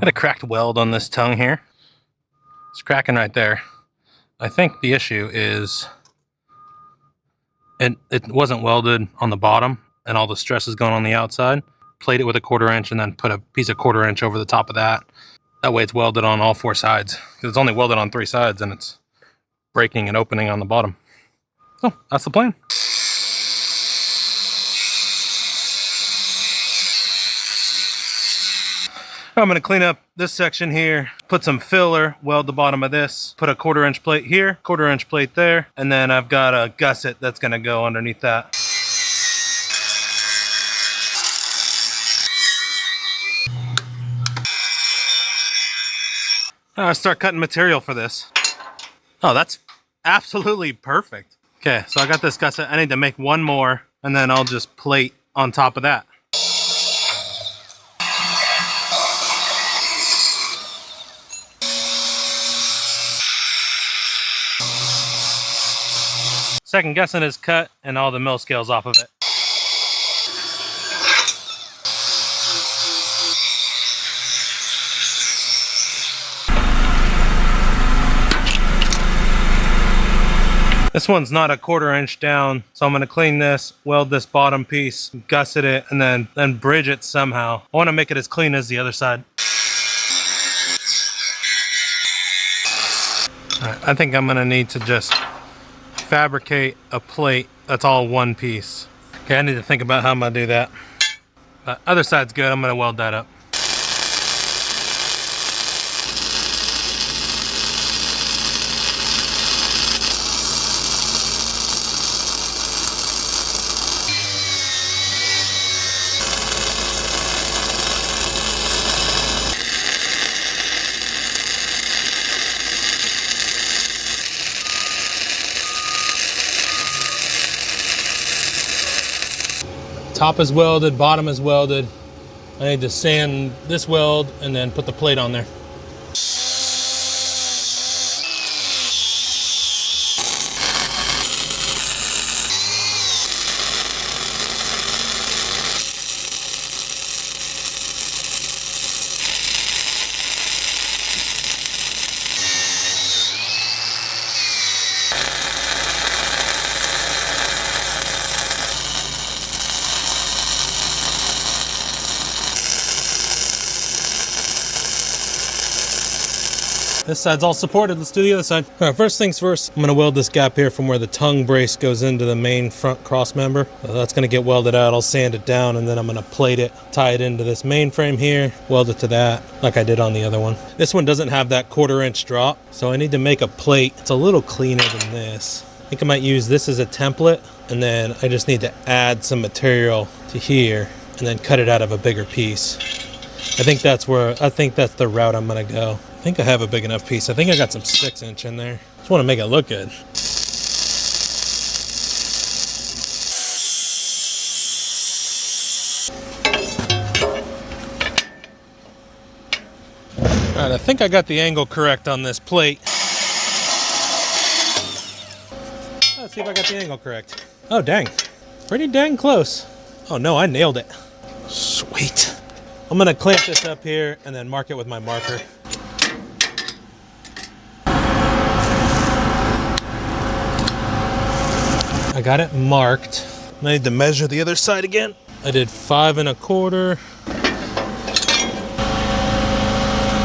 Got a cracked weld on this tongue here. It's cracking right there. I think the issue is it wasn't welded on the bottom and all the stress is going on the outside. Plate it with a 1/4 inch and then put a piece of 1/4 inch over the top of that. That way it's welded on all 4 sides. Because it's only welded on 3 sides and it's breaking and opening on the bottom. So that's the plan. I'm going to clean up this section here, put some filler, weld the bottom of this, put a 1/4 inch plate here, 1/4 inch plate there, and then I've got a gusset that's going to go underneath that. I'll start cutting material for this. Oh, that's absolutely perfect. Okay, so I got this gusset. I need to make one more, and then I'll just plate on top of that. Second gusset is cut and all the mill scales off of it. This one's not a 1/4 inch down, so I'm going to clean this, weld this bottom piece, gusset it, and then bridge it somehow. I want to make it as clean as the other side. All right, I think I'm going to need to just fabricate a plate that's all one piece. Okay, I need to think about how I'm going to do that. Other side's good, I'm going to weld that up. Top is welded, bottom is welded. I need to sand this weld and then put the plate on there. This side's all supported. Let's do the other side. All right, first things first, I'm gonna weld this gap here from where the tongue brace goes into the main front cross member. So that's gonna get welded out. I'll sand it down and then I'm gonna plate it, tie it into this main frame here, weld it to that like I did on the other one. This one doesn't have that 1/4 inch drop, so I need to make a plate. It's a little cleaner than this. I think I might use this as a template, and then I just need to add some material to here and then cut it out of a bigger piece. I think that's the route I'm gonna go. I think I have a big enough piece. I think I got some 6 inch in there. Just want to make it look good. All right, I think I got the angle correct on this plate. Let's see if I got the angle correct. Oh, dang. Pretty dang close. Oh no, I nailed it. Sweet. I'm gonna clamp this up here and then mark it with my marker. I got it marked. I need to measure the other side again. I did 5 1/4.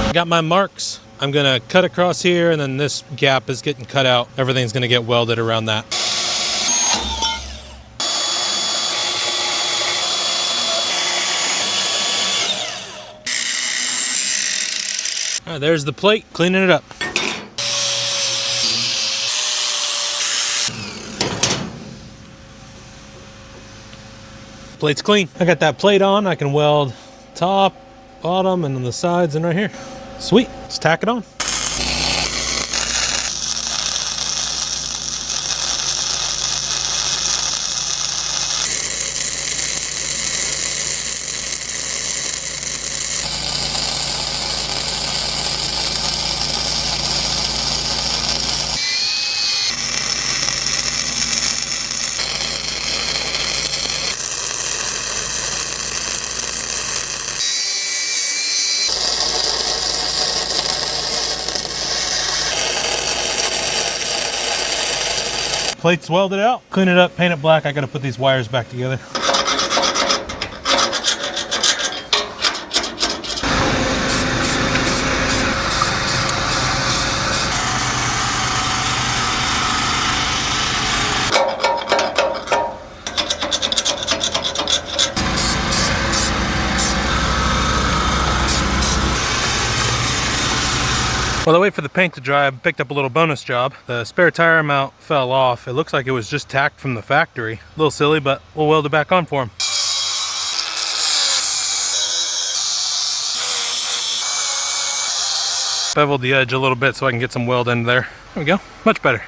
I got my marks. I'm gonna cut across here and then this gap is getting cut out. Everything's gonna get welded around that. All right, there's the plate, cleaning it up. Plate's clean. I got that plate on. I can weld top, bottom, and on the sides and right here. Sweet, let's tack it on. Plate's welded out. Clean it up, paint it black. I gotta put these wires back together. While I wait for the paint to dry, I picked up a little bonus job. The spare tire mount fell off. It looks like it was just tacked from the factory. A little silly, but we'll weld it back on for him. Beveled the edge a little bit so I can get some weld in there. There we go, much better.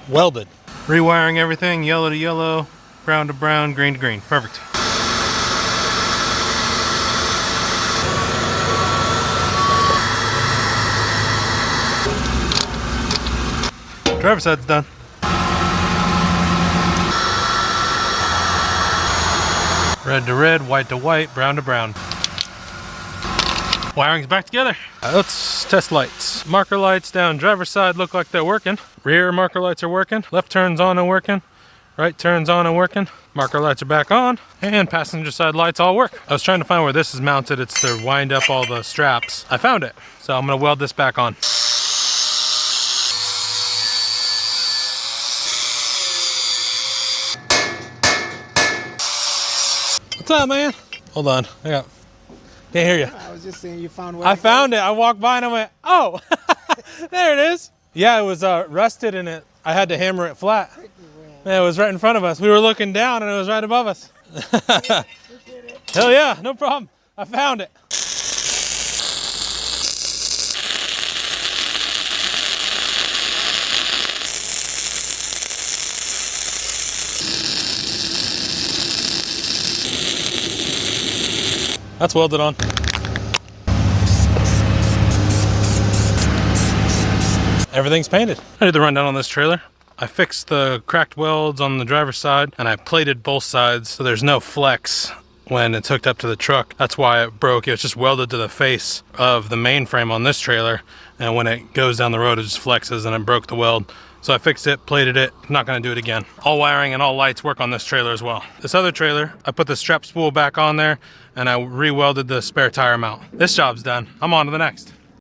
Welded. Rewiring everything, yellow to yellow, brown to brown, green to green. Perfect. Driver's side's done. Red to red, white to white, brown to brown. Wiring's back together. Let's test lights. Marker lights down driver's side look like they're working. Rear marker lights are working. Left turns on and working. Right turns on and working. Marker lights are back on. And passenger side lights all work. I was trying to find where this is mounted. It's to wind up all the straps. I found it. So I'm gonna weld this back on. What's up, man? Hold on, can't hear you. I was just saying you found what I found it. I walked by and I went, oh, there it is. Yeah, it was rusted and I had to hammer it flat. Yeah, it was right in front of us. We were looking down and it was right above us. Hell yeah, no problem. I found it. That's welded on. Everything's painted. I did the rundown on this trailer. I fixed the cracked welds on the driver's side and I plated both sides so there's no flex when it's hooked up to the truck. That's why it broke. It was just welded to the face of the mainframe on this trailer, and when it goes down the road it just flexes and it broke the weld. So I fixed it, plated it, not gonna do it again. All wiring and all lights work on this trailer as well. This other trailer, I put the strap spool back on there and I re-welded the spare tire mount. This job's done. I'm on to the next.